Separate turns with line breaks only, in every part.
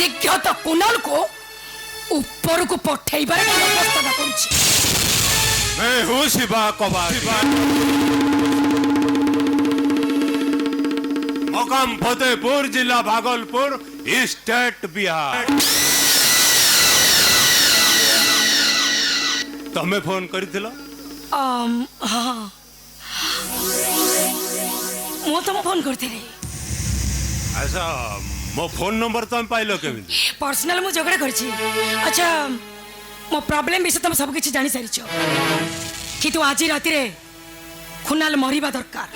शीघ्र तो कुणाल को ऊपर को पठेबार व्यवस्था करुछि।
मैं हूँ शिवा कबाड़िया, मकाम फतेहपुर, जिला भागलपुर, स्टेट बिहार। तमें फोन करिथिलो?
हाँ मु तुम फोन करती।
अच्छा, मो फोन नंबर तुम पाइलो केमी?
पर्सनल मु झगड़ा करछि। अच्छा मो प्रॉब्लम विषय तुम सब किछि जानि सारिछो कि तू आज राति रे कुणाल मरिबा दरकार।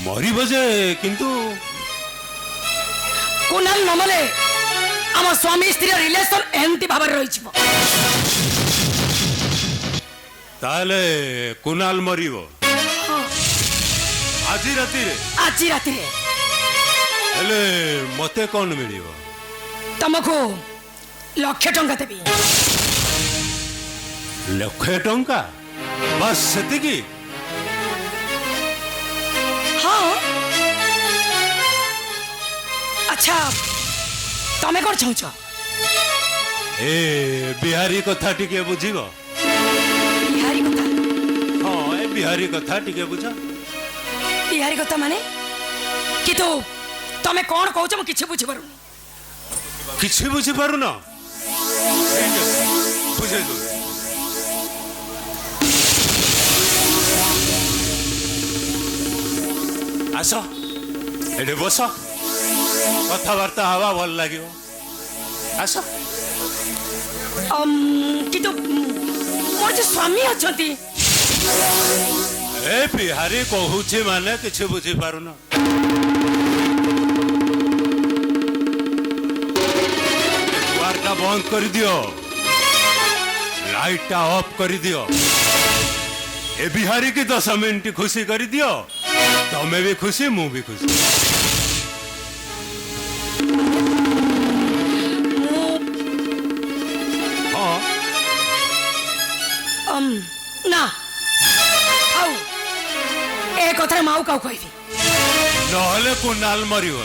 मरी बजे किंतु
कुणाल नमले आम स्वामी स्त्री रिलेशन एंती भाव रही।
ताले कुणाल मरिबो आज राति रे?
आज राति रे
हेले मते कौन मिलिबो?
तुमको लक्ष टंका देवी।
लक्षे टंका? बस सेतिकी?
हाँ अच्छा तमें कौन चाहछ?
ए बिहारी कथा टिके बुझिबो?
बिहारी कथा?
हाँ, ए बिहारी कथा टिके बुझ।
बिहारी कथा माने कि तू तमें कौन कहछ म किछि बुझि पारुनी।
किछि बुझि पारुन? बुझे दो। आस एडे बस, कथबार्ता हवा भल लगे। आस
कि तो मोर जे स्वामी अछंती।
ए बिहारी कहूची माने किछि बुझि पारुन? द्वारटा बंद कर दियो, लाइटटा ऑफ कर दियो। ए बिहारी की 10 मिनट खुशी कर दियो, तमें भी खुशी मु भी खुशी। हाँ
ना आउ ए कथा माऊ काउ कहबी
नहले कुणाल मरिबो।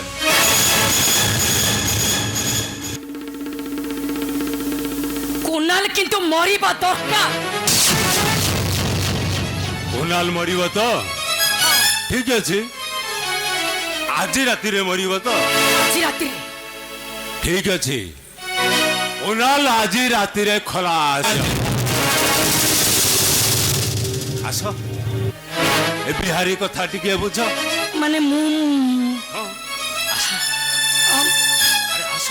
कुणाल किंतु मरिबा दरकार।
कुणाल मरिबो तो ठीक अछि, आज राति रे मरिबो तो
आज राति रे
ठीक अछि। कुणाल आज राति रे खलास। आस ए बिहारी कथा टिके बुझ।
माने मु
अरे आस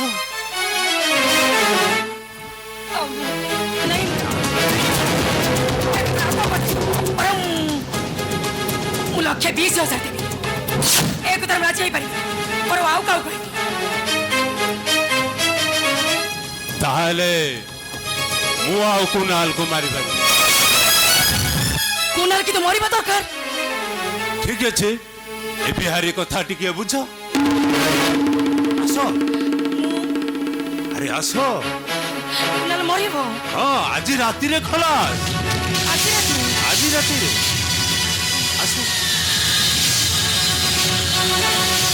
नहीं मु लक्ष्य 20,000 देवी। एक कथा राजी पारि और आउ काउ कहबी
ताहले मु आउ कुणाल को मारि पारि।
कुणाल की तो मरिबा दरकार।
ठीक अछि, ए बिहारी कथा टिके बुझ। आस अरे आस।
कुणाल मरिबो?
हाँ, आज राति रे खलास।
आज राति रे?
आज राति रे आस।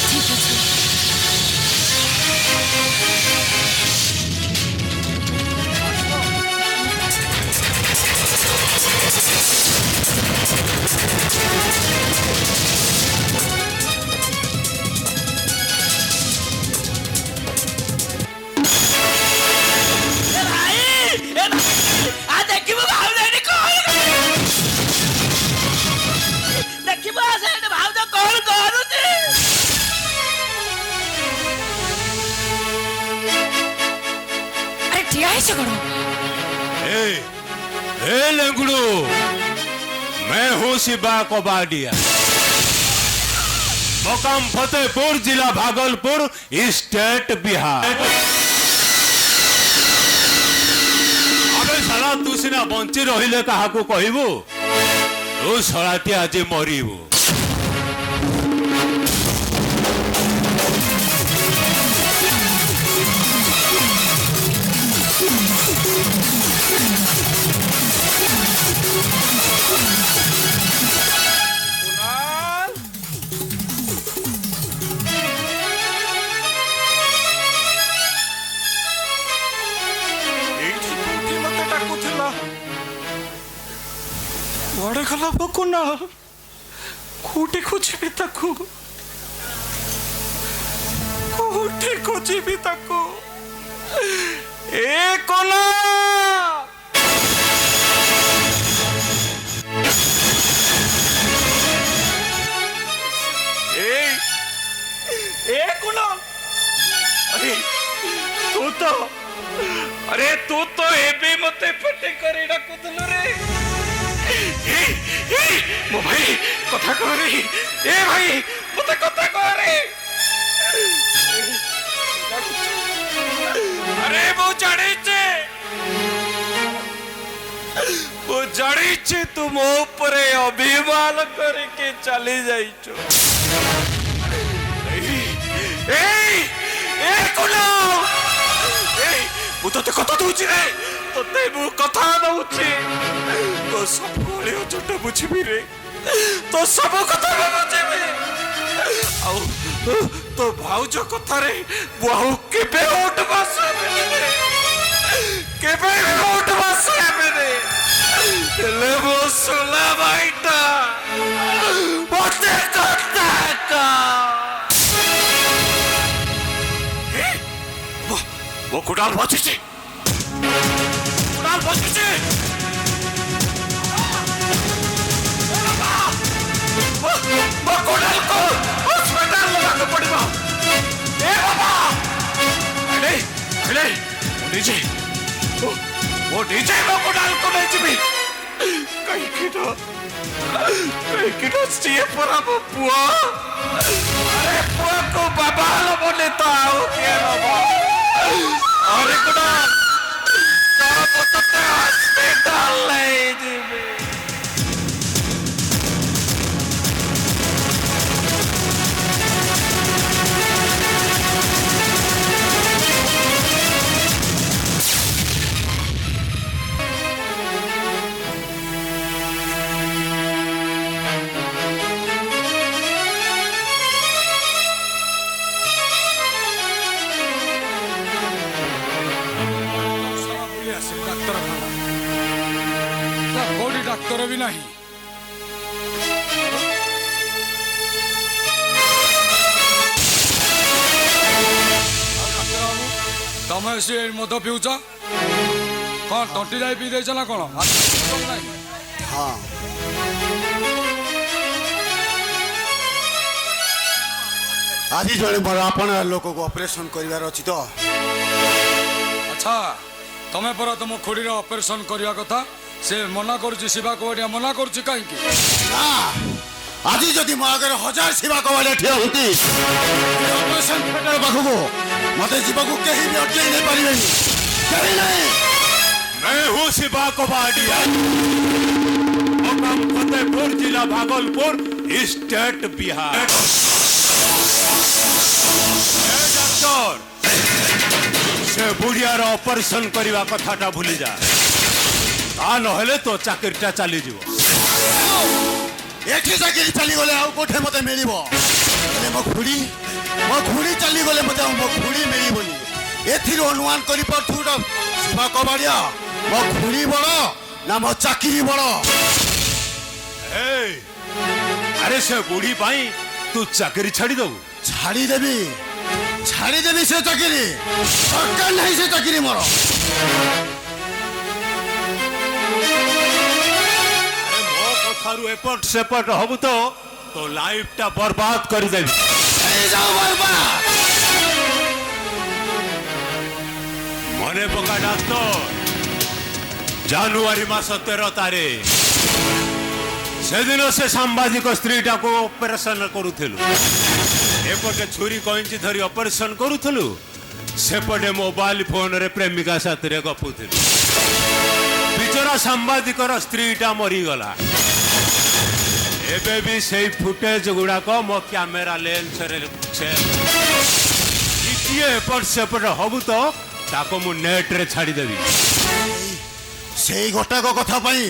ठीक अछि।
ए लेंगड़ू, मैं हूँ शिवा कबाड़िया, मकाम फतेहपुर, जिला भागलपुर, स्टेट बिहार। अबे साला तू सिना बंची रहिले काहाकू कहबू, तू सलाटी आज मरिबू।
କୁଆଡ଼େ ଗଲା ବକୁନା କୋଉଠି ଖୋଜିବି ତାକୁ କୋଉଠି ଖୋଜିବି ତାକୁ ଏ କୋନା ए कुना अरे तू तो एबे मते फटे करे डाकुतलो रे मो भाई कथा कह रे ए भाई मते कथा कह रे अरे वो जानी छे तू मो ऊपर अभिमान करके चली जाइछो ମୁଁ ତତେ କଥା ଦଉଛି ରେ ତତେ ମୁଁ କଥା ଦଉଛି ତୋ ସବୁବେଳେ ଅଜଟ ବୁଝିବି ରେ ତୋ ସବୁ କଥା ବୁଝିବି ଆଉ ତୋ ଭାଉଜ କଥାରେ ମୁଁ ଆଉ କେବେ ଓଟ ବାସ ହେବିନି କେବେ ଓଟ ବାସ ହେବିନି ହେଲେ ମୋ ସୁଲା ଭାଇଟା ମତେ କଥା କା वो कुडाल बचिছে कुडाल बचिছে वो कुडाल को हॉस्पिटल लगाको पड़िबो ए बाबा अरे अरे डीजे वो डीजे वो कुडाल को ले जिबी कहीं किनो सीए परा बुआ अरे बुआ को बाबा लो बोले तो आओ के बाबा अरे कुड़ा कहाँ पता हॉस्पिटल ले जिबे डाक्तर भी नहीं तमें सी मद पिउच कौन तंटी जाई पी देछ ना कौन
हाँ आज जड़े मोर आपण लोक को ऑपरेशन करिवार अछि तो
अच्छा तमें पर तुम खुड़ी ऑपरेशन करवा कथा से मना करुची शिवा कबाड़िया मना करुची कहीं
ना आज जदि मो आगे 1000 शिवा कबाड़िया ठिया होती ऑपरेशन थिएटर पाखको मते जीवाकू कहीं भी अटके नहीं पारिबेनी कहीं नहीं
मैं हूँ शिवा कबाड़िया मुकाम फतेहपुर जिला भागलपुर स्टेट बिहार डॉक्टर से बुढ़ियार ऑपरेशन करवा कथाटा भूली जा ता नहले तो चाकरीटा चली जीव
एठी चाकरी चली गले आउ कोठे मते मिलिबो एने मो खुड़ी चली गले मते मो खुड़ी मिलिबोनी एथिर अनुमान करि परथुडा शिवा कबाड़िया मो खुड़ी बड़ो ना मो चाकरी बड़ो
ए अरे से बुढ़ी पाई तू चाकरी छाड़ी दबु
छाड़ी देबी से चाकरी सरकार नहीं से चाकरी मोर
थारु एपट सेपट हबु तो लाइफ टा बर्बाद कर देबी
जाओ बर्बाद
मने पका डॉक्टर जनवरी मास 13 तारीख से दिन से सांबादिक स्त्रीटा को ऑपरेशन करूथिलु एपटे छुरी कइंची धरी ऑपरेशन करूथिलु सेपटे मोबाइल फोन रे प्रेमिका साथ रे गपुथिलु बिचरा सांबादिकर स्त्रीटा मरी गला एबे भी सेई फुटेज गुडा को मो कैमरा लेंस रे छे इतिए एपट सेपट हबु तो ताको मु नेट रे छाड़ी देबी
सेई गोटा को कथा पाई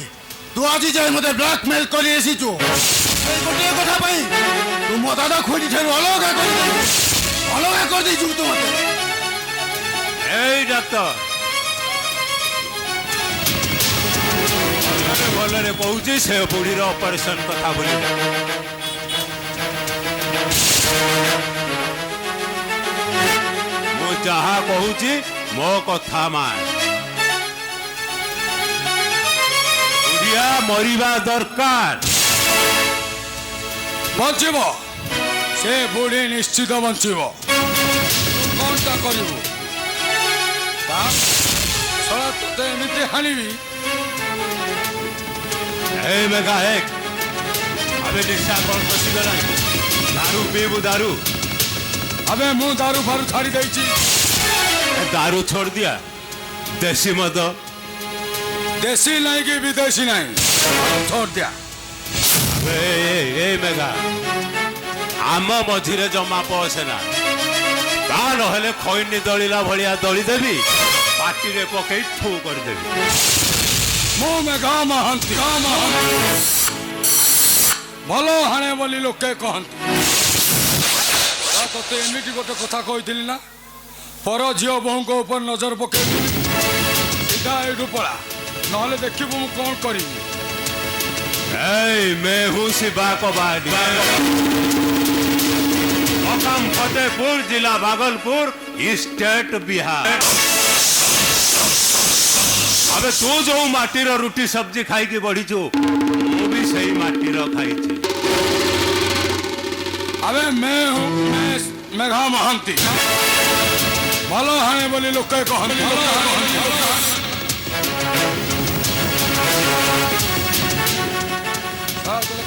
तू आज जाय मते ब्लैकमेल करी एसिचो सेई गोटे कथा पाई तू मो दादा खोजी ठेर अलगा कर दे तू मते
ए डॉक्टर ଭଲରେ କହୁଛି ସେ ବୁଢ଼ୀର ଅପରେସନ କଥା ବୋଲି ମୁଁ ଯାହା କହୁଛି ମୋ କଥା ମାନ ବୁଢ଼ିଆ ମରିବା ଦରକାର
ବଞ୍ଚିବ ସେ ବୁଢ଼ୀ ନିଶ୍ଚିତ ବଞ୍ଚିବ କଣଟା କରିବୁ ଶଳା ତୋତେ ଏମିତି ହାଣିବି
ଏ ମେଘା ଏକ ଆମେ ନିଶା କଣ ପଶିଗଲାଣି ଦାରୁ ପିଇବୁ ଦାରୁ
अबे मुंह दारू फारू छाड़ी देइची
दारू छोड़ दिया देसी मद
देसी नहीं कि विदेशी नहीं छोड़ दिया
ए मेघा आम मझिरे जमा पसेना ता नहेले खैनी दलिला भलिया दली देवी पाटी रे पकई ठू कर देवी
मुंह में गा महांती भलो हाणे बोली लोके कहंती तोते एमिटी गोटे कथा कही ना पर झील बोहू ऊपर नजर पकई सीधा एठू पड़ा नहले देखिबू मु कौन करी
मैं हूँ शिवा कबाड़ी मकाम फतेहपुर जिला भागलपुर स्टेट बिहार अबे तू जो माटीर रुटी सब्जी खाई की बढ़ीचु मु भी सही माटीर खाई
अबे मैं हूँ मेघा महांती भलो हाणे बोली लोके कहंती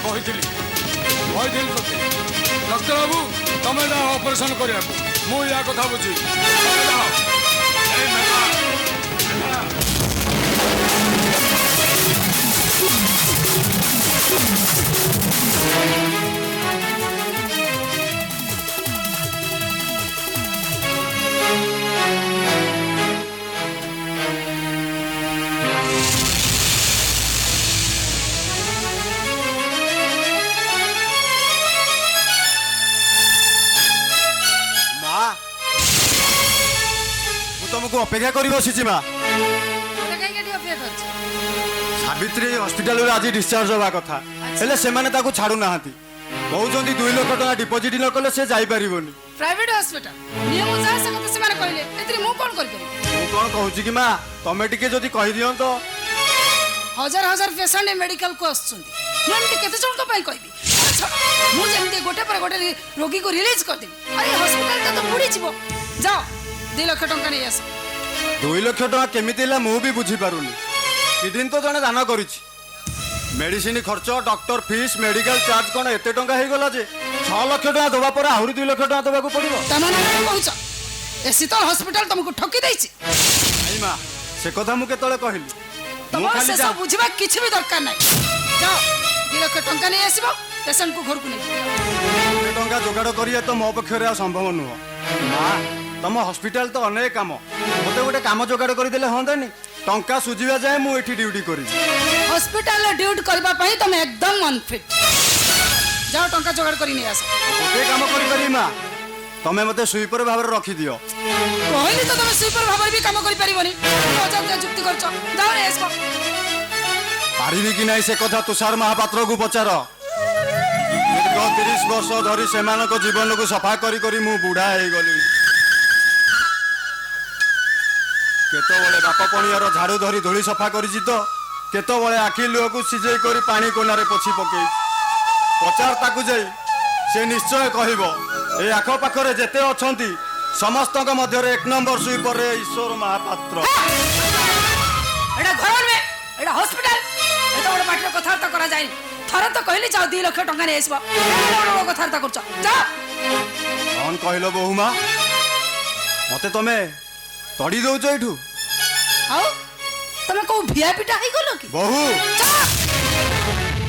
कही डॉक्टर बाबू तमें जा ऑपरेशन करिया मु या कथा बुझी
तुमको अपेक्षा कर बसी माँ सावित्री हॉस्पिटल आज डिस्चार्ज होगा कथा हेले से माने ताको छाड़ू ना कहते 2 लाख टका डिपोजिट न कले से जाई परिबोनी
प्राइवेट हॉस्पिटल नियम जा संगत से माने कहले एतरी मु कोन कर
मु कोन कहूची कि माँ तमे टिके जदी कहि दियन तो
हजार हजार पेशेंट मेडिकल को आछुंती मु एमती केते जण को पई कहबी मु जेमती गोटे पर गोटे रोगी को रिलीज कर देबी अरे हॉस्पिटल तो बुड़ी जीवो जाओ 2 लाख टका नहीं आस
2 लाख टका केमिति ला मु भी बुझी पारुनी किदिन तो जने दान करिछि मेडिसिन खर्च डॉक्टर फीस मेडिकल चार्ज कोन एते टंका हे गला जे 6 लाख टका दबा पर आहुरी 2 लाख टका दबा को पड़िबो
तमाने कहउछ ए शीतल हॉस्पिटल तुमको ठकी दैछि
आई मां से कथा मु केतले कहिली
तुम से सब बुझबा किछ भी दरकार नै जाओ 2 लाख टका नहीं आसीबो पेशेंट को घर को नहीं
टंका जोगाड़ करिया तो मो पक्षरे संभव नुह मां तम हॉस्पिटल तो अनेक काम मते गोटे काम जोगाड़ कर देले हंदानी टंका सुझिबा जाए मु एठी ड्यूटी करी
हॉस्पिटल ड्यूटी करबा पई तुम एकदम अनफिट जाओ टंका जोगाड़ करी नहीं आस
गोटे काम करी करी मां तमे मते सुइपर भाबर रखी दियो
कहली तो तुम सुपर भाबर भी काम करि परिबनी अजब जुक्ति करछ जाओ रे एसको
पारिबी कि नहीं से कथा तुषार महापात्र को पचार 30 वर्ष धरी सेमानक जीवन को सफा करी करी मु बुढ़ा हे गली केतबले बाप पणियार झाड़ू धरी धूली सफा करिछि तो केतबले आखि लुह को सिझेई करी पानी कोनारे पोछि पकेई पचार ताकू जाई से निश्चय कहइबो ए आखो पाखरे जेते अछंती समस्तक मध्य एक नंबर सुइपर रे ईश्वर महापात्र
एडा घर में एडा हॉस्पिटल एतो बड़ पाटर कथार्थ करा जाय थरे तो कहली जाओ 2 लाख टका नै आइसबो बड़ कथार्थ करछ जा
कौन कहलो बहुमा मते तमे तड़ी दउछ एठू
आओ तमे को वीआईपी टा ही गलो की
बहु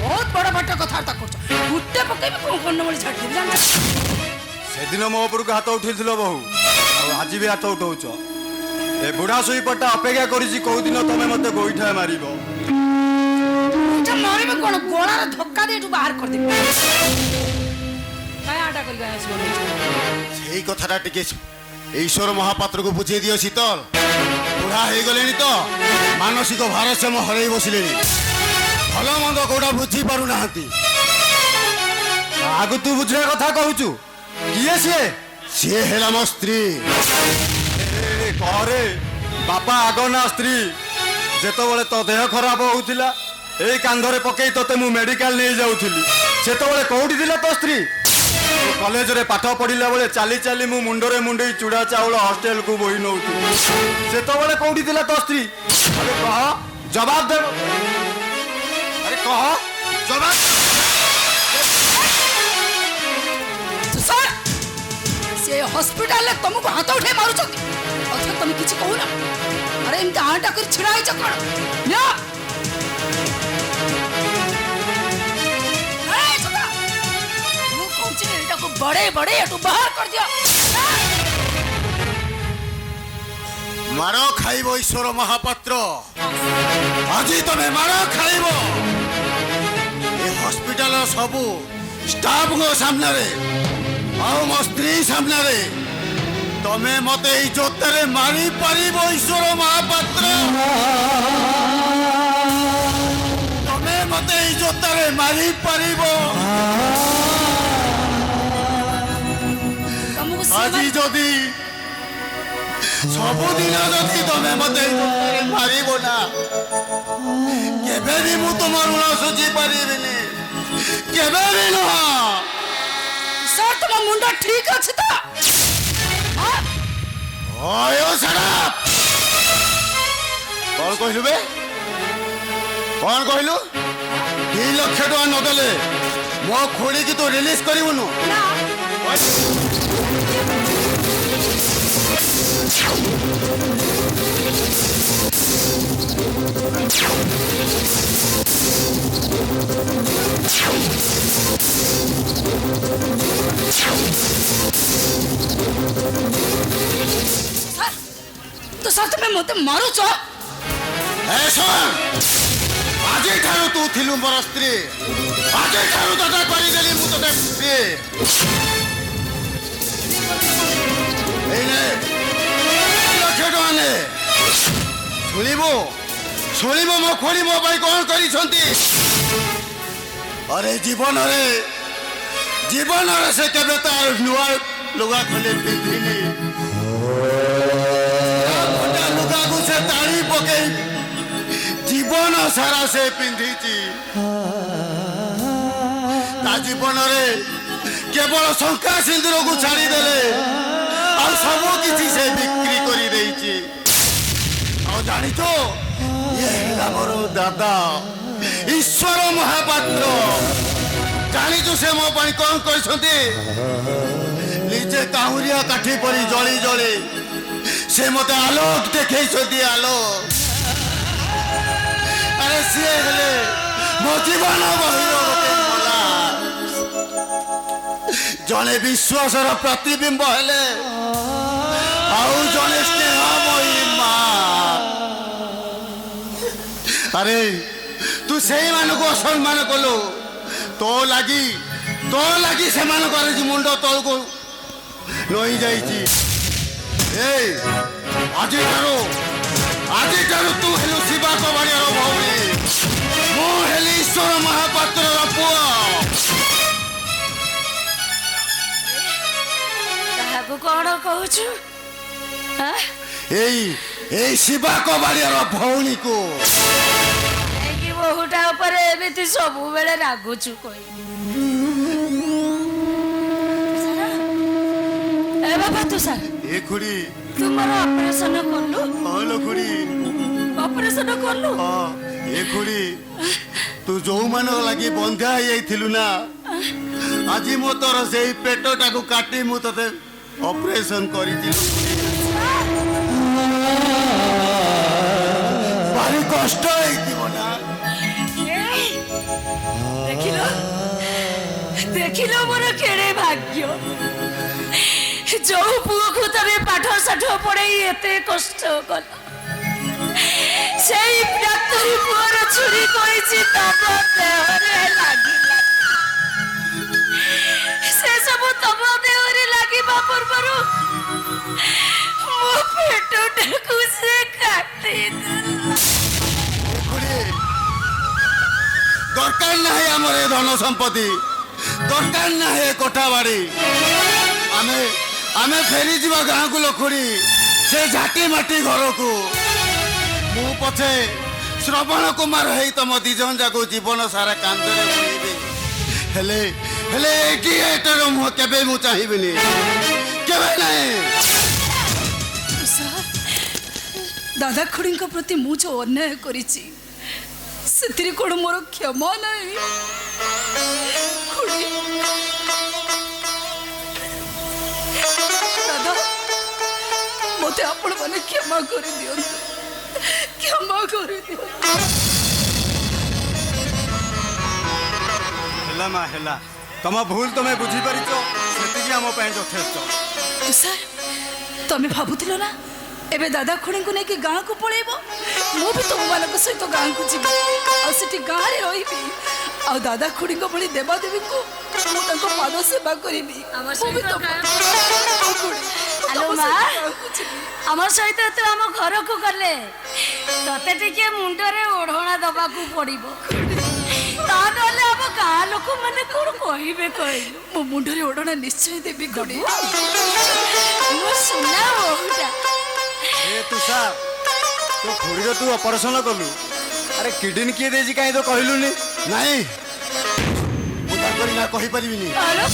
बहुत बड़ पाटर कथार्थ करछ गुट्टे पकेबे कोन बोली छाड़ दे जान
से दिन मो ऊपर को हाथ उठिलथिलो बहु आज भी हाथ उठौछ ए बुढ़ा सुई पट्टा अपेक्षा करिछि को दिन तमे मते गोइठा मारिबो
अच्छा मारे में कोन गोला रे धक्का दे तू बाहर कर दे काय आटा कर गया इसको
सेही कथाटा टिके ईश्वर महापात्र को बुझे दियो शीतल बुढ़ा हे गलेनी तो मानसिक भारसाम्य हरई बसिलेनी ଭଲ ମନ୍ଦ କୋଉଟା ବୁଝିପାରୁନାହାନ୍ତି।
ଆଗ ତୁ ବୁଝିବା କଥା କହୁଛୁ। କିଏ ସିଏ?
ସିଏ ହେଲା ମୋ ସ୍ତ୍ରୀ।
କହରେ ବାପା ଆଗ ନା ସ୍ତ୍ରୀ? ଯେତେବେଳେ ତୋ ଦେହ ଖରାପ ହଉଥିଲା ଏଇ କାନ୍ଧରେ ପକେଇ ତୋତେ ମୁଁ ମେଡିକାଲ ନେଇ ଯାଉଥିଲି, ସେତେବେଳେ କୋଉଠି ଥିଲା ତୋ ସ୍ତ୍ରୀ? କଲେଜରେ ପାଠ ପଢିଲା ବେଳେ ଚାଲି ଚାଲି ମୁଁ ମୁଣ୍ଡରେ ମୁଣ୍ଡେଇ ଚୁଡ଼ା ଚାଉଳ ହଷ୍ଟେଲକୁ ବୋହି ନଉଥିଲି, ସେତେବେଳେ କୋଉଠି ଥିଲା ତୋ ସ୍ତ୍ରୀ? ଆରେ କହ, ଜବାବ ଦେବ। ଆରେ କହ, ଜବାବ।
ସାର୍ ସେ ହସ୍ପିଟାଲରେ ତମକୁ ହାତ ଉଠେଇ ମାରୁଛନ୍ତି, ଅଥଚ ତମେ କିଛି କହୁନ। ଆରେ ଏମିତି ଆଣ୍ଟା କରି ଛିଡ଼ା ହେଇଛ କଣ? ନିଅ। ଏଇ ସୁଧା, ମୁଁ କହୁଛି ଏଇଟାକୁ ବଢେଇ ବଢେଇ ଏଠୁ ବାହାର କରିଦିଅ।
ମାଡ଼ ଖାଇବ ଈଶ୍ୱର ମହାପାତ୍ର, ଆଜି ତମେ ମାଡ଼ ଖାଇବ। ଏ ହସ୍ପିଟାଲର ସବୁ ଷ୍ଟାଫଙ୍କ ସାମ୍ନାରେ ଆଉ ମୋ ସ୍ତ୍ରୀ ସାମ୍ନାରେ ତମେ ମତେ ଏଇ ଜୋତାରେ ମାରି ପାରିବ ଈଶ୍ୱର ମହାପାତ୍ର। ତମେ ମତେ ଏଇ ଜୋତାରେ ମାରି ପାରିବ।
ତମକୁ
ଆଜି ଯଦି ସବୁଦିନ ଯଦି ତମେ ମତେ ଏଇ ଜୋତାରେ ମାରିବ ନା, କେବେ ବି ମୁଁ ତୁମ ଋଣ ଶୁଝି ପାରିବିନି, କେବେ ବି ନୁହଁ।
ସାର୍ ତମ ମୁଣ୍ଡ ଠିକ ଅଛି ତ?
କଣ କହିଲୁ ବେ? କଣ କହିଲୁ? 2 ଲକ୍ଷ ଟଙ୍କା ନଦେଲେ ମୋ ଖୋଳିକି ତୁ ରିଲିଜ କରିବୁନୁ?
ତ ସାର୍ ତମେ ମତେ ମାରୁଛ?
ଆଜିଠାରୁ ତୁ ଥିଲୁ ମୋର ସ୍ତ୍ରୀ, ଆଜିଠାରୁ ତତେ କରିଦେଲି ମୁଁ ତତେ ସ୍ତ୍ରୀ। ଏଇ ନେ 2 ଲକ୍ଷ ଟଙ୍କା ନେ। ଶୁଣିବୁ ମୋ ଖୋଳି ମୋ ପାଇଁ କଣ କରିଛନ୍ତି? ଆରେ ଜୀବନରେ ସେ କେବେ ତାର ନୂଆ ଲୁଗା ଖୋଲି ପିନ୍ଧିନି। ଲୁଗାକୁ ସେ ତାଳି ପକେଇ ଜୀବନ ସାରା ସେ ପିନ୍ଧିଛି। ତା ଜୀବନରେ କେବଳ ଶଙ୍ଖା ସିନ୍ଦୁରକୁ ଛାଡ଼ିଦେଲେ ଆଉ ସବୁ କିଛି ସେ ବିକ୍ରି କରିଦେଇଛି। ଆଉ ଜାଣିଛୁ, ଇଏ ହେଲା ମୋର ଦାଦା ଈଶ୍ୱର ମହାପାତ୍ର। ଜାଣିଛୁ ସେ ମୋ ପାଇଁ କଣ କରିଛନ୍ତି? ନିଜେ କାହୁରିଆ କାଠି ପରି ଜଳି ଜଳି ସେ ମତେ ଆଲୋକ ଦେଖେଇଛନ୍ତି, ଆଲୋକ। ଆରେ ସିଏ ହେଲେ ମୋ ଜୀବନ ବହିର ଗୋଟେ ମଲା। ଜଣେ ବିଶ୍ୱାସର ପ୍ରତିବିମ୍ବ ହେଲେ ଆଉ ଜଣେ ସ୍ନେହମୟୀ ମା। ଆରେ ତୁ ସେଇମାନଙ୍କୁ ଅସମ୍ମାନ କଲୁ। ତୋ ଲାଗି ସେମାନଙ୍କର ମୁଣ୍ଡ ତଳକୁ ନଇଁ ଯାଇଛି। ଆଜିଠାରୁ ତୁ ହେଲୁ ଶିବା କବାଡ଼ିଆର ଭଉଣୀ, ମୁଁ ହେଲି ଈଶ୍ୱର ମହାପାତ୍ରର ପୁଅ।
କାହାକୁ କଣ କହୁଛୁ?
ଏଇ ଶିବା କବାଡ଼ିଆର ଭଉଣୀକୁ।
ବୋହୁଟା ଉପରେ ଏମିତି ସବୁବେଳେ ରାଗୁଛୁ କହି। ଏ ବାବା ତୁ ସାର୍
ଏ ଖୁଡ଼ି
ତୁମର ଅପରେସନ କଲୁ?
ହଲୋ ଖୁଡ଼ି,
ଅପରେସନ କଲୁ?
ଏ ଖୁଡ଼ି ତୁ ଯୋଉମାନଙ୍କ ଲାଗି ବନ୍ଧା ହେଇଯାଇଥିଲୁ ନା, ଆଜି ମୁଁ ତୋର ସେଇ ପେଟଟାକୁ କାଟି ମୁଁ ତତେ ଅପରେସନ କରିଥିଲି। ଭାରି କଷ୍ଟ ହେଇଥିବ ନା?
ଦେଖିଲ ମୋର କେଡ଼େ ଭାଗ୍ୟ। ଯୋଉ ପୁଅକୁ ତମେ ପାଠ ସାଠ ପଢେଇ ଏତେ କଷ୍ଟ କଲ, ସେଇ ଡାକ୍ତରୀ ପୁଅର ଛୁରୀ କହିଛି ତମ ଦେହରେ ଲାଗିଲା। ସେ ସବୁ ତମ ଦେହରେ ଲାଗିବା ପୂର୍ବରୁ ମୋ ପେଟଟାକୁ ସେ କାଟିଦେଲା।
ମୋର ଏ ଧନ ସମ୍ପତ୍ତି ଦରକାର ନାହିଁ ଏ କୋଠା ବାଡ଼ି। ଆମେ ଆମେ ଫେରିଯିବା ଗାଁକୁ ଲଖୁଡ଼ି, ସେ ଝାଟି ମାଟି ଘରକୁ। ମୁଁ ପଛେ ଶ୍ରବଣ କୁମାର ହେଇ ତମ ଦି ଜଣ ଯାକୁ ଜୀବନ ସାରା କାନ୍ଦରେ ବୁଲେଇବି, ହେଲେ ହେଲେ ଏଇଠି ଏଟାର ମୁହଁ କେବେ ମୁଁ ଚାହିଁବିନି, କେବେ ନାହିଁ।
ଦାଦା ଖୁଡ଼ିଙ୍କ ପ୍ରତି ମୁଁ ଯେଉଁ ଅନ୍ୟାୟ କରିଛି ସେଥିରେ କ'ଣ ମୋର କ୍ଷମା ନାହିଁ? ଖୁଡ଼ି, ଦାଦା, ମୋତେ ଆପଣମାନେ କ୍ଷମା କରିଦିଅନ୍ତୁ, କ୍ଷମା କରିଦିଅନ୍ତୁ।
ହେଲା ମା ହେଲା, ତମ ଭୁଲ ତମେ ବୁଝିପାରିଛ, ସେତିକି ଆମ ପାଇଁ ଯଥେଷ୍ଟ।
ସାର୍, ତମେ ଭାବୁଥିଲ ନା ଏବେ ଦାଦା ଖୁଡ଼ିଙ୍କୁ ନେଇକି ଗାଁକୁ ପଳେଇବ? ମୁଁ ବି ତୁମମାନଙ୍କ ସହିତ ଗାଁକୁ ଯିବି, ଆଉ ସେଠି ଗାଁରେ ରହିବି, ଆଉ ଦାଦା ଖୁଡ଼ିଙ୍କ ଭଳି ଦେବାଦେବୀଙ୍କୁ ମୁଁ ତାଙ୍କ ପାଦ ସେବା କରିବି।
ହ୍ୟାଲୋ ମା, আমার সহিত তু আম ঘরকু গলে তোতে টিকে মুন্ডরে ওড়না দবাকু পড়িব, তা নলে আম গাঁ লোক মানে কোন কহিবে কহিলু।
ମୋ ମୁଣ୍ଡରେ ଓଢ଼ଣା ନିଶ୍ଚୟ ଦେବି ଖୁଡ଼ି।
ମୋ ସୁନା ବୋହୁଟା।
ଏ ତୁଷାର, ତୋ ଖୁଡ଼ିର ତୁ ଅପରେସନ କଲୁ, ଆରେ କିଡନୀ କିଏ ଦେଇଛି କାହିଁ ତ କହିଲୁନି?
ନାହିଁ, ମୁଁ ତାଙ୍କରି ନା କହିପାରିବିନି,
ଆରେ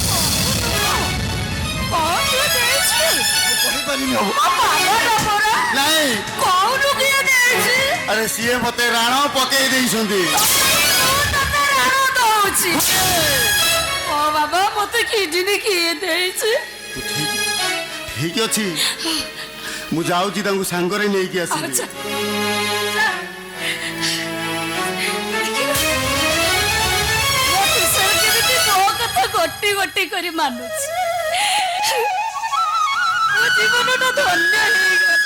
କଣ ତୁ ଦେଇଛୁ?
ମୁଁ କହିପାରିନି।
ଆ ବାବାଟା ପରା
ନାହିଁ,
କଉନୁ କିଏ ଦେଇଛି?
ଆରେ ସିଏ ମତେ ରାଣ ପକେଇ ଦେଇଛନ୍ତି।
ତତେ ରାଣ ଦଉଛି। ও বাবা, মতে কিডনি কিଏ ଦେଇଛି?
ଠିକ ଅଛି, ମୁଁ ଯାଉଛି ତାଙ୍କୁ ସାଙ୍ଗରେ ନେଇକି ଆସିବି।
ଆଚ୍ଛା,
ମୋ ତୁଷାର କେମିତି ମୋ କଥା ଗୋଟି ଗୋଟି କରି ମାନୁଛି। ମୋ ଜୀବନଟା ଧନ୍ୟ ହେଇଗଲା।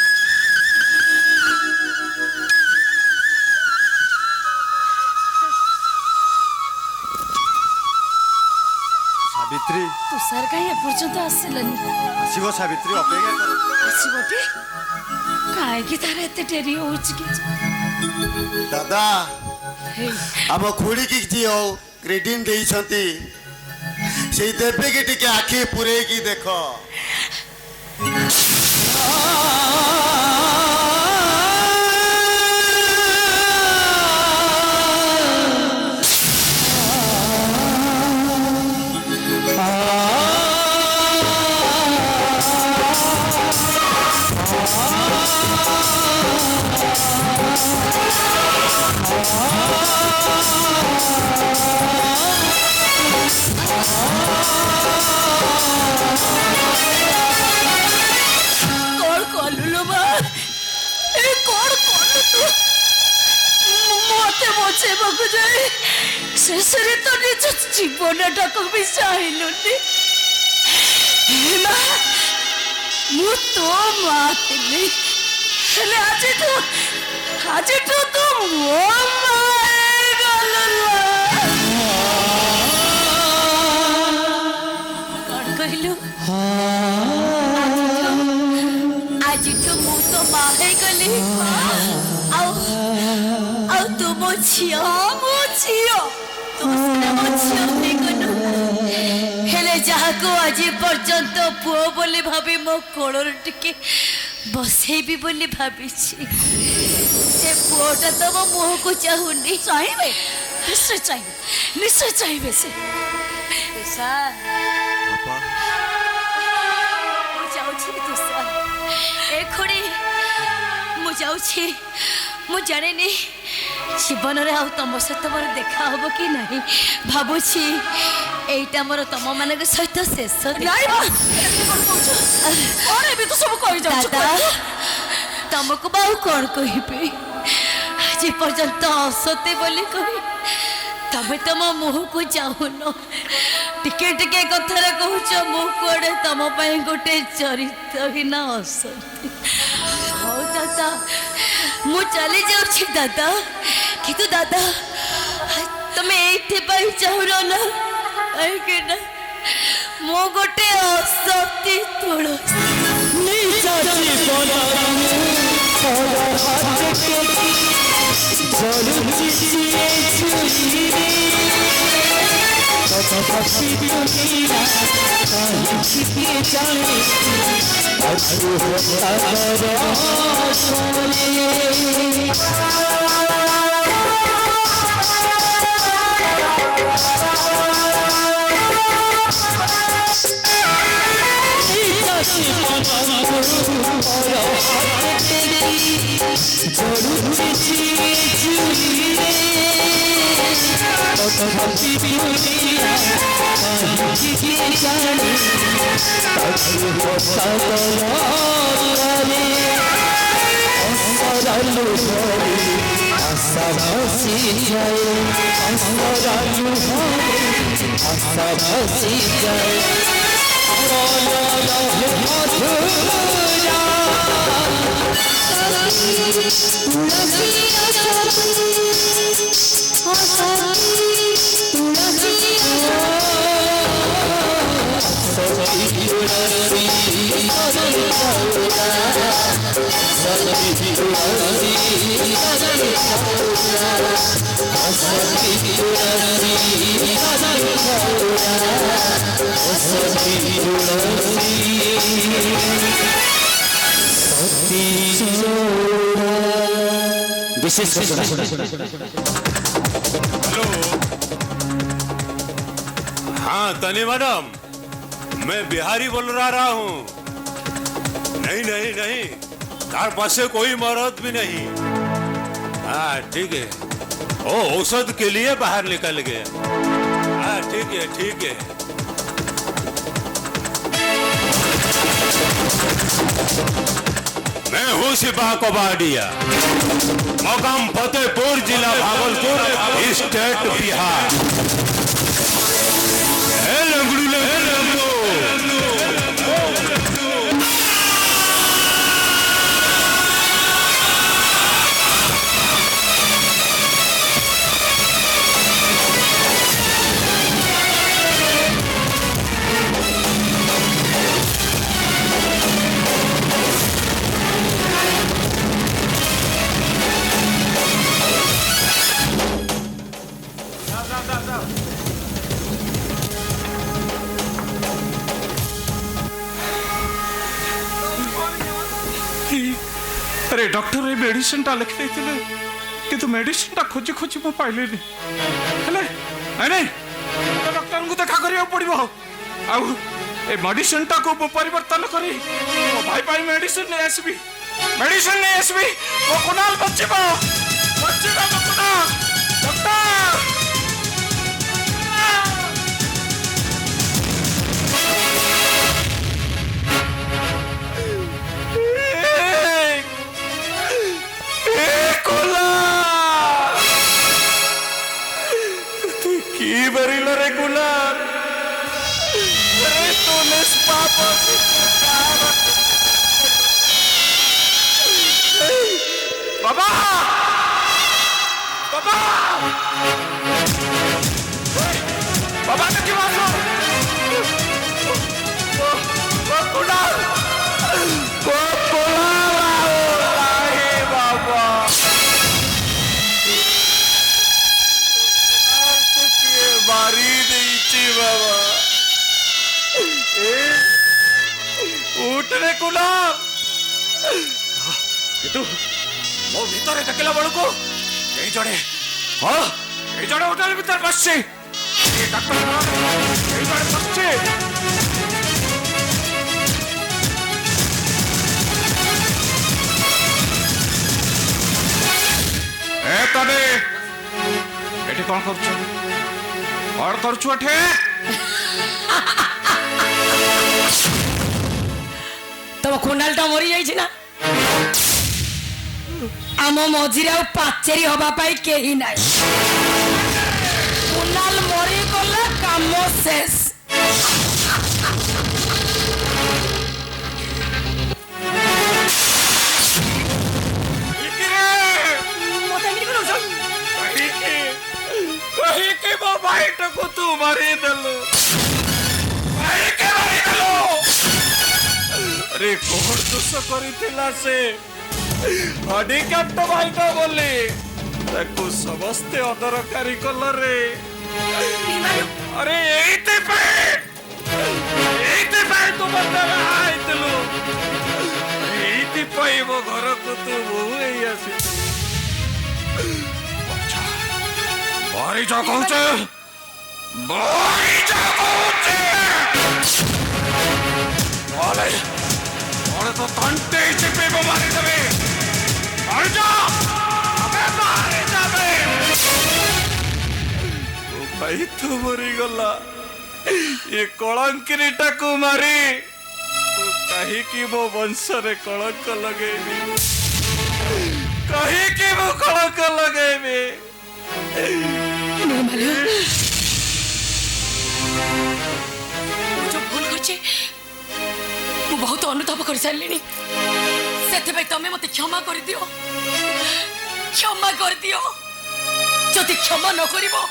ସାବିତ୍ରୀ,
ତୁଷାର କାହିଁ ଏପର୍ଯ୍ୟନ୍ତ ଆସିଲାନି?
ଆସିବ ସାବିତ୍ରୀ, ଅପେକ୍ଷା କର।
ଆସିବଟି? କାହିଁକି ତାର ଏତେ ଡେରି ହଉଛି କି?
ଦାଦା, ଆମ ଖୁଡ଼ିକି ଯିଏ କ୍ରିଡିନ୍ ଦେଇଛନ୍ତି, ସେଇ ଦେବେ କି ଟିକେ ଆଖି ପୁରେଇକି ଦେଖ।
କଣ କଲୁ ଲୋ ମା? ଏ କଣ କଲୁ ତୁ? ମତେ ବଞ୍ଚେଇବାକୁ ଯାଇ ଶେଷରେ ତ ନିଜ ଜୀବନଟାକୁ ବି ଚାହିଁଲୁନି। ମା, ମୁଁ ତୋ ମା ଥିଲି, ହେଲେ ଆଜିଠୁ ତୁ ମୋ ମା ହେଇଗଲୁ। କଣ କହିଲୁ? ଆଜିଠୁ ମୁଁ ତ ମା ହେଇଗଲି, ଆଉ ତୁ ମୋ ଝିଅ। ମୋ ଝିଅ, ତୁ ସିନା ମୋ ଝିଅ ହେଇଗଲୁ, ହେଲେ ଯାହାକୁ ଆଜି ପର୍ଯ୍ୟନ୍ତ ପୁଅ ବୋଲି ଭାବି ମୋ କୋଳରେ ଟିକେ ବସେଇବି ବୋଲି ଭାବିଛି, ସେ ପୁଅଟା ତ ମୋ ମୁହଁକୁ ଚାହୁଁନି। ଚାହିଁବେ, ନିଶ୍ଚୟ ଚାହିଁବେ, ନିଶ୍ଚୟ ଚାହିଁବେ ସେ। ତୁଷାର, ମୁଁ ଯାଉଛି ତୁଷାର। ଏ ଖୁଡ଼ି, ମୁଁ ଯାଉଛି। ମୁଁ ଜାଣିନି ଜୀବନରେ ଆଉ ତମ ସହିତ ମୋର ଦେଖା ହବ କି ନାହିଁ। ଭାବୁଛି এইটা আমার তোমাମାନଙ୍କ সহিত শেষ দাদা তোমাকে বাউ কଣ କହିବି ଆଜି ପର୍ଯ୍ୟନ୍ତ ଅସତେ ବୋଲି କହି ତମେ ତମ ମୁହଁକୁ ଚାହୁଁନ ଟିକେ ଟିକେ କଥାରେ କହୁଛ ମୁଁ କୁଆଡ଼େ ତମ ପାଇଁ ଗୋଟେ ଚରିତ୍ରହୀନ ଅସନ୍ତି ହଉ ଦାଦା ମୁଁ ଚାଲି ଯାଉଛି ଦାଦା କିନ୍ତୁ ଦାଦା ତମେ ଏଇଥିପାଇଁ ଚାହୁଁନ ନା କାହିଁକି ନା ମୁଁ ଗୋଟେ ଅସତି ତୁଳସୀ ନିଜ ଜୀବନରେ ଜଳୁଛି
हेलो, हाँ तनी मैडम, मैं बिहारी बोल रहा हूँ। नहीं नहीं नहीं, तार पास से कोई मरद भी नहीं। हाँ ठीक है, ओ औषध के लिए बाहर निकल गया। हाँ ठीक है ठीक है। मैं हूँ सिपाह कबाड़िया, मकाम फतेहपुर, जिला भागलपुर, स्टेट बिहार। हे लंगड़ू लंगड़ू,
अरे डॉक्टर ये मेडिसिन टा लिख देते किंतु मेडिसिन टा खोजी खोजी मो पाइले नहीं नहीं डॉक्टर को देखा करिया पड़िबो आउ ए मेडिसिन टा को परिवर्तन करी मो भाई भाई मेडिसिन नहीं आसबी वो कुणाल बच्चेबो मो कुणाल डॉक्टर बरीलो रेगुलर अरे तू निष्पाप बाबा बाबा बाबा ने क्यों आसो वो कुणाल बाबा मारी देची बाबा उठने कुला तू मो भीतर देखला बड़को एई जड़े हां एई जड़े होटल भीतर बसছে ए डॉक्टर एई जड़े बसছে ए तने एठी कोन करछ और तोर छुआठे
तब कुणालटा मरी जाइछि ना आम मझिरे आ पाचेरी हवा पाई केही नाइ कुणाल मरी गला काम शेष
भाई को तू मारी दलो अरे कौन दोष करिथिला से हडिकाट भाई तो बोली ताको समस्ते अदरकारी कलरे अरे এইଥିପାଇଁ ତୁ ମତେ ବାହା ହେଇଥିଲୁ এইଥିପାଇଁ ମୋ ଘରକୁ ତୁ ବୋହୂ ହେଇ ଆସିଛୁ ମରିଯା କହୁଛେ ମରିଯା କହୁଛେ ଅଳେ ତ ତଣ୍ଟେ ଚିପିବ ମାରିଦେବେ ମରିଯା ମାରିଦେବେ ଭାଇ ତୁ ମରିଗଲା ଏ କଳଙ୍କିରୀଟାକୁ ମାରି କାହିଁକି ମୋ ବଂଶରେ କଳଙ୍କ ଲଗେଇବି କାହିଁକି ମୁଁ କଳଙ୍କ ଲଗେଇବି
जो भूल करछे मु बहुत अनुताप कर सारलिनी सेते तमे मते क्षमा कर दियो जदि क्षमा न करिवो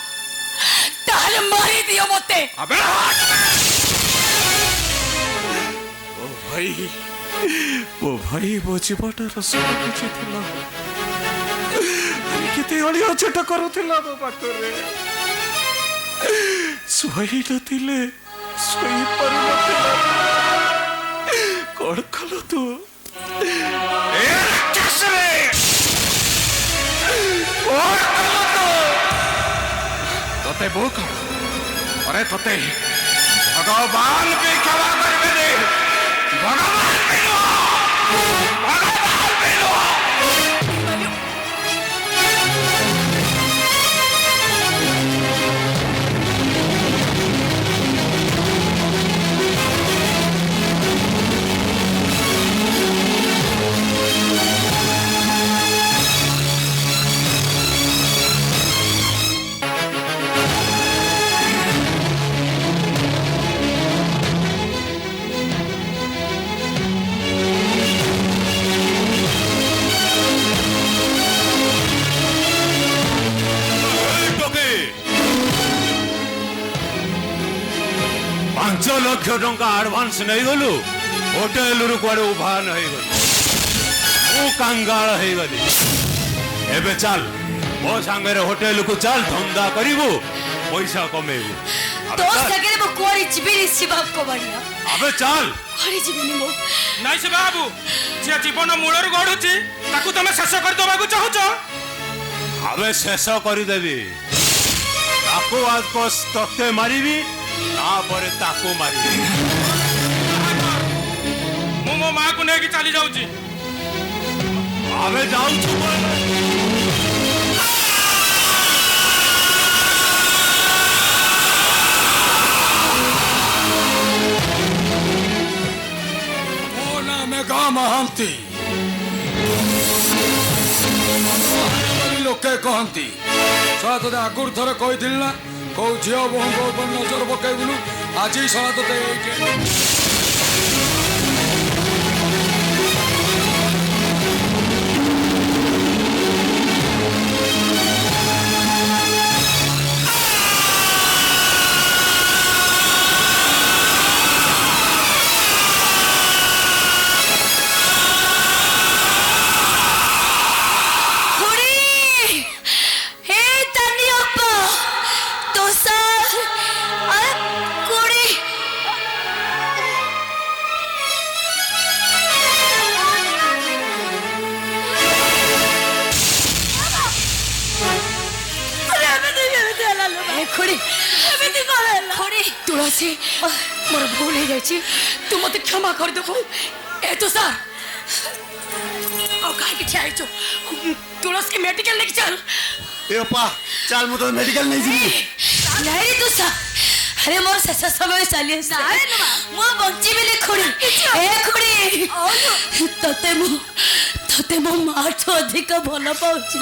ताहले मारी दियो मते
अबे ओ भाई मो जीवनर सब किछि थिला केते अलिया चट करूथिला मो पाखरे सोई नथिले सोई पर नथिला कोड खलो तू ए राक्षसरे कोड खलो तू तोते बुक अरे तोते भगवान भी क्षमा करबे दे भगवान भी लो पांच लाख टंका आडभांस नहीं गलु होटेल रु कुआडे उभा नहीं गलु मु कांगाल है गली एबे चल मो संगे होटेल को चल धंधा करिवो पैसा कमेबो
तो सगरे मो कोरी जिबिनी शिवाब को बढ़िया
अबे चल
कोरी जिबिनी मो
नाइ से बाबू जे जीवन मूलर गढुची ताकू तमे शेष कर दबाकू चाहूछ
अबे शेष करि देबी ताको आज को तते मारिबी तापर ताको मारिबी
मु मो मां को नेकी चली जाउची
अबे जाऊ छु
मेघा महांती लोके कहती सला ते आगुर थर कही ना कौ झील बोह नजर पकईबुनु आज सला ते तुलसी मोर भूल हो जाए तू मत क्षमा कर देबू ए तो सर कहीं ठिया तुलसी के मेडिकल लेके चल
ए अपा चल मु तो मेडिकल नहीं जीबी
नहीं तू सर अरे मोर शेष समय चली मो बंची बेले खुड़ी ए खुड़ी तते मो माँ तो अधिक भल पाउछि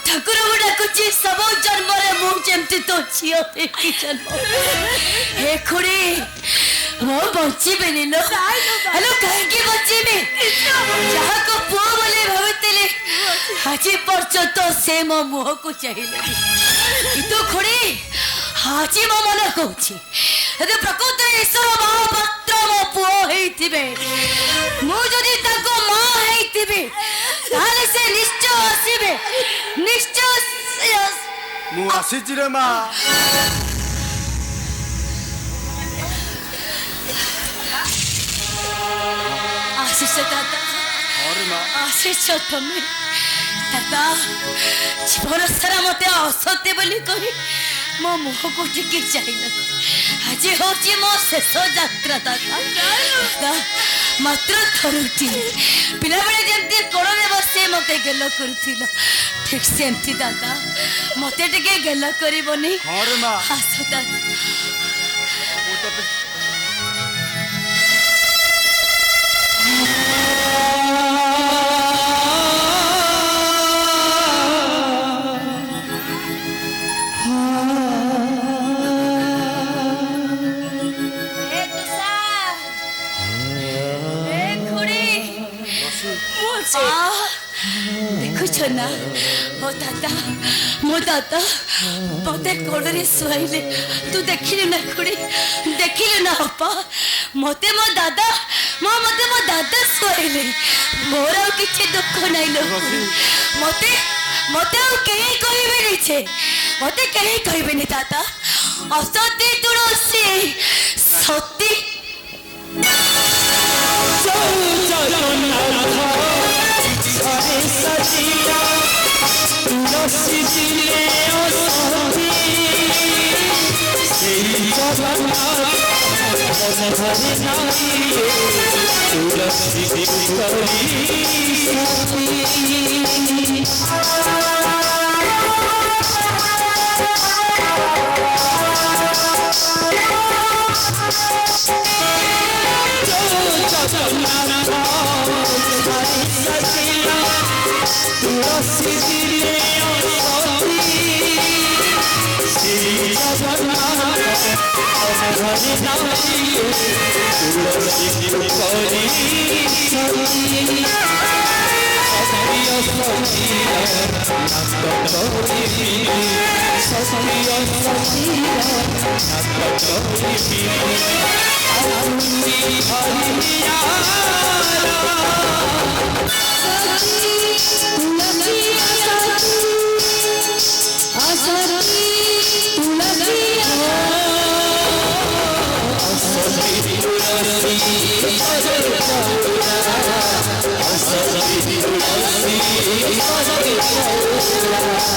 ठाकुर को डाकुची सब जन्म रे मु जेमती तो छियो देखि जन्म हे खुड़ी मो बंची बेनी लो हेलो काहे की बंची में जहा को पुओ बोले भावतेले आज पर्यंत से मो मुह को चाहिए तो खुड़ी हाजी मो मन कहूची यदि प्रकृत ईश्वर महापात्र मो पुओ हेतिबे मु जदि ताको मां हेतिबे ताले से निश्चय आसीबे निश्चय
ମୁଁ ଆସିଛି ରେ ମା।
ଆସିଛ ଦାଦା,
ହଁ ରେ ମା।
ଆସିଛ ତମେ ଦାଦା। ଜୀବନ ସାରା ମତେ ଅସତ୍ୟ ବୋଲି କହି ମୋ ମୁହଁକୁ ଟିକେ ଯାଇନ। ଆଜି ହଉଛି ମୋ ଶେଷ ଯାତ୍ରା ଦାଦା। ଦାଦା ମାତ୍ର ଥରୁଟିଏ ପିଲାବେଳେ ଯେମିତି କୋଳରେ ବସି ମତେ ଗେଲ କରୁଥିଲ, ଠିକ ସେମିତି ଦାଦା ମତେ ଟିକେ ଗେଲ କରିବନି?
ହଁ ରେ ମା।
ଆସ ଦାଦା।
ମୁଁ ତତେ
ଏ ତୁଷା, ଏ ଖୁଡି, ଦେଖୁଛ ନା ମୋ ଦାଦା, ମୋ ଦାଦା ମତେ କୋଳରେ ଶୁଆଇଲେ। ତୁ ଦେଖିଲୁ ନା ଖୁଡି, ଦେଖିଲୁ ନା ଅପା, ମତେ ମୋ ଦାଦା ଶୁଆଇଲେ। ମୋର ଆଉ କିଛି ଦୁଃଖ ନାହିଁ ଲୋ। ମତେ ମତେ ଆଉ କେହି କହିବେନି ଯେ, ମତେ କେହି କହିବେନି ଦାଦା। ଅସତୀ ତୁଳସୀ ସତୀ